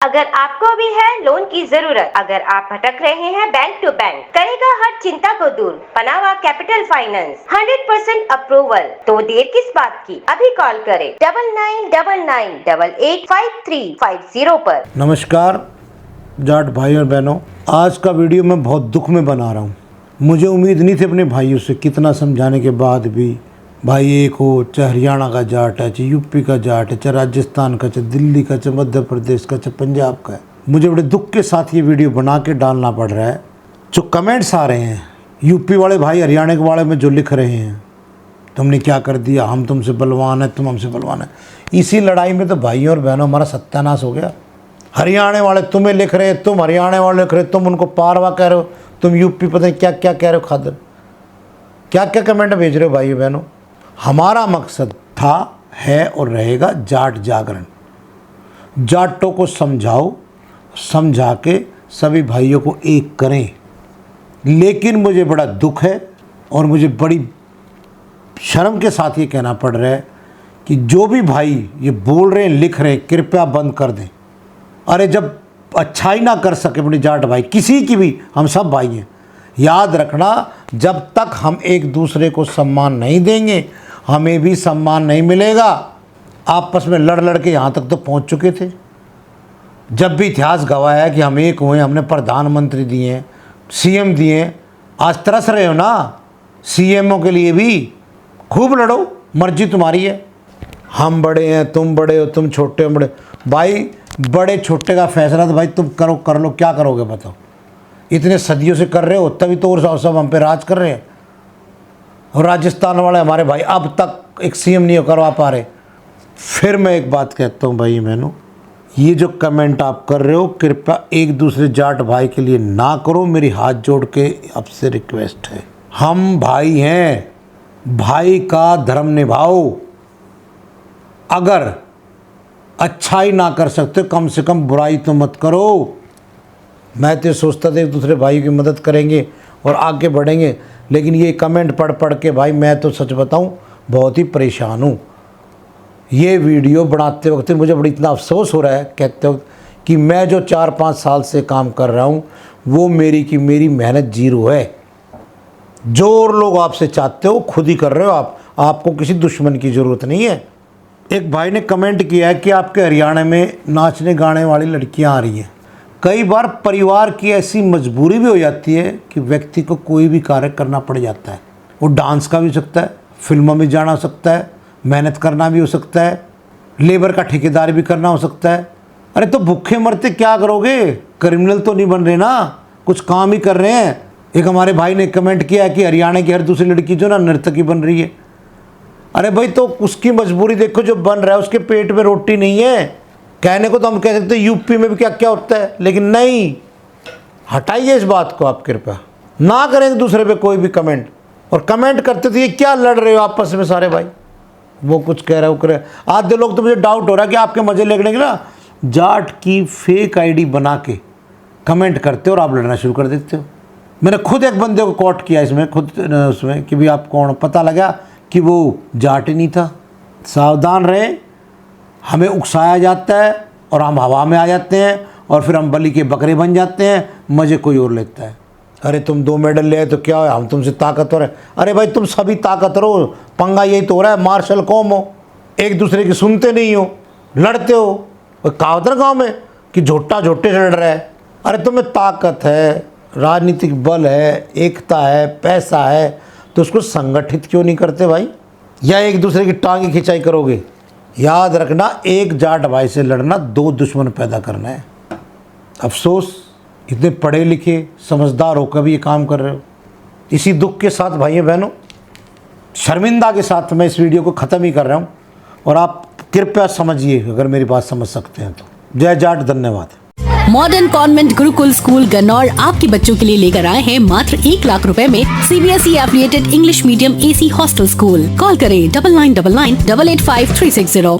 अगर आपको भी है लोन की जरूरत, अगर आप भटक रहे हैं बैंक टू बैंक, करेगा हर चिंता को दूर पनावा कैपिटल फाइनेंस 100% अप्रूवल। तो देर किस बात की, अभी कॉल करें 9999885350 पर। नमस्कार जाट भाई और बहनों, आज का वीडियो मैं बहुत दुख में बना रहा हूँ। मुझे उम्मीद नहीं थी अपने भाइयों से, कितना समझाने के बाद भी भाई एक हो, चाहे हरियाणा का जाट है, चाहे यूपी का जाट है, चाहे राजस्थान का, चाहे दिल्ली का, चाहे मध्य प्रदेश का, चाहे पंजाब का है, मुझे बड़े दुख के साथ ये वीडियो बना के डालना पड़ रहा है। जो कमेंट्स आ रहे हैं यूपी वाले भाई हरियाणा के बारे में जो लिख रहे हैं, तुमने क्या कर दिया, हम तुमसे बलवान है, तुम हमसे बलवान है। इसी लड़ाई में तो भाइयों और बहनों हमारा सत्यानाश हो गया। हरियाणा वाले तुम्हें लिख रहे हैं, तुम हरियाणा वाले लिख रहे हो, तुम उनको पारवा कह रहे हो, तुम यूपी पता नहीं क्या क्या कह रहे हो, खादर क्या क्या कमेंट भेज रहे हो भाइयों बहनों। हमारा मकसद था, है और रहेगा जाट जागरण। जाटों को समझाओ, समझा के सभी भाइयों को एक करें। लेकिन मुझे बड़ा दुख है और मुझे बड़ी शर्म के साथ ये कहना पड़ रहा है कि जो भी भाई ये बोल रहे हैं, लिख रहे हैं, कृपया बंद कर दें। अरे जब अच्छाई ना कर सके अपनी जाट भाई, किसी की भी, हम सब भाई हैं। याद रखना, जब तक हम एक दूसरे को सम्मान नहीं देंगे, हमें भी सम्मान नहीं मिलेगा। आपस में लड़ लड़ के यहाँ तक तो पहुँच चुके थे। जब भी इतिहास गवाया है कि हम एक हुए, हमने प्रधानमंत्री दिए, सीएम दिए, आज तरस रहे हो ना सीएमओ के लिए भी। खूब लड़ो, मर्जी तुम्हारी है। हम बड़े हैं, तुम बड़े हो, तुम छोटे हो, बड़े भाई, बड़े छोटे का फैसला तो भाई तुम करो, कर लो, क्या करोगे बताओ। इतने सदियों से कर रहे हो, तभी तो और सब हम पे राज कर रहे हैं। और राजस्थान वाले हमारे भाई अब तक एक सीएम नहीं करवा पा रहे। फिर मैं एक बात कहता हूँ भाई मैनू, ये जो कमेंट आप कर रहे हो, कृपया एक दूसरे जाट भाई के लिए ना करो। मेरी हाथ जोड़ के आपसे रिक्वेस्ट है, हम भाई हैं, भाई का धर्म निभाओ। अगर अच्छाई ना कर सकते, कम से कम बुराई तो मत करो। मैं तो सोचता था एक दूसरे भाई की मदद करेंगे और आगे बढ़ेंगे, लेकिन ये कमेंट पढ़ पढ़ के भाई मैं तो सच बताऊं बहुत ही परेशान हूँ। ये वीडियो बनाते वक्त मुझे बड़ी इतना अफसोस हो रहा है कहते वक्त कि मैं जो 4-5 साल से काम कर रहा हूँ वो मेरी मेहनत जीरो है। जो और लोग आपसे चाहते हो खुद ही कर रहे हो आप, आपको किसी दुश्मन की ज़रूरत नहीं है। एक भाई ने कमेंट किया है कि आपके हरियाणा में नाचने गाने वाली लड़कियां आ रही हैं। कई बार परिवार की ऐसी मजबूरी भी हो जाती है कि व्यक्ति को कोई भी कार्य करना पड़ जाता है। वो डांस का भी हो सकता है, फिल्मों में जाना हो सकता है, मेहनत करना भी हो सकता है, लेबर का ठेकेदार भी करना हो सकता है। अरे तो भूखे मरते क्या करोगे, क्रिमिनल तो नहीं बन रहे ना, कुछ काम ही कर रहे हैं। एक हमारे भाई ने कमेंट किया है कि हरियाणा की हर दूसरी लड़की जो ना नर्तकी बन रही है। अरे भाई तो उसकी मजबूरी देखो, जो बन रहा है उसके पेट में रोटी नहीं है। कहने को तो हम कह सकते हैं यूपी में भी क्या क्या होता है, लेकिन नहीं। हटाइए इस बात को, आप कृपया ना करें दूसरे पे कोई भी कमेंट। और कमेंट करते थे ये क्या लड़ रहे हो आपस में सारे भाई, वो कुछ कह रहे हो करे। आधे लोग तो मुझे डाउट हो रहा है कि आपके मजे लेने के ना जाट की फेक आईडी बना के कमेंट करते हो और आप लड़ना शुरू कर देते हो। मैंने खुद एक बंदे को कोट किया इसमें, खुद उसमें कि भाई आप कौन, पता लगा कि वो जाट ही नहीं था। सावधान रहे, हमें उकसाया जाता है और हम हवा में आ जाते हैं और फिर हम बलि के बकरे बन जाते हैं, मज़े कोई और लेता है। अरे तुम 2 मेडल ले आए तो क्या है, हम तुमसे ताकतवर है। अरे भाई तुम सभी ताकतवर हो, पंगा यही तो हो रहा है, मार्शल कौम हो, एक दूसरे की सुनते नहीं हो, लड़ते हो। कहावत ना गाँव में कि झोटा झोटे से लड़ रहा है। अरे तुम्हें ताकत है, राजनीतिक बल है, एकता है, पैसा है, तो उसको संगठित क्यों नहीं करते भाई, या एक दूसरे की टांगी खिंचाई करोगे। याद रखना, एक जाट भाई से लड़ना 2 दुश्मन पैदा करना है। अफसोस इतने पढ़े लिखे समझदार होकर भी ये काम कर रहे हो। इसी दुख के साथ भाइयों बहनों, शर्मिंदा के साथ मैं इस वीडियो को ख़त्म ही कर रहा हूँ और आप कृपया समझिए अगर मेरी बात समझ सकते हैं तो। जय जाट, धन्यवाद। Modern convent Gurukul school Gannaur आपके बच्चों के लिए लेकर आए हैं मात्र 1 लाख रुपए में CBSE affiliated English medium AC hostel school. Call करें 9999885360।